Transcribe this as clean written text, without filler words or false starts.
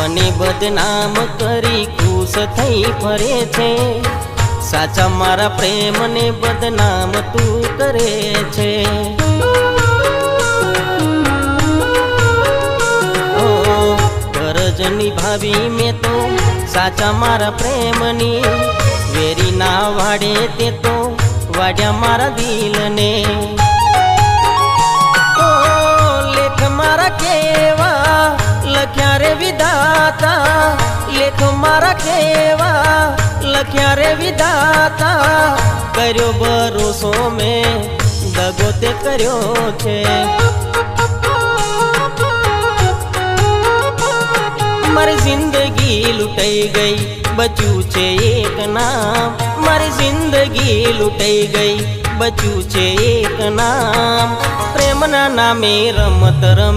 મને બદનામ કરી ખુશ થઈ ફરે છે, સાચા મારા પ્રેમને બદનામ તું કરે છે। ફરજ નિભાવી મેં તો સાચા મારા પ્રેમની, વેરી ના વાડે તે તો વાડ્યા મારા દિલને। લેખ મારા કેવા લખ્યા રે વિધાતા, લેખ મારા કેવા લખ્યા રે વિધાતા, કર્યો ભરોસો મેં દગો તે કર્યો છે। મારી જિંદગી લૂંટાઈ ગઈ બચ્યું છે એક નામ, મારી જિંદગી લૂંટાઈ ગઈ બચ્યું છે એક નામ, પ્રેમના નામે રમત રમી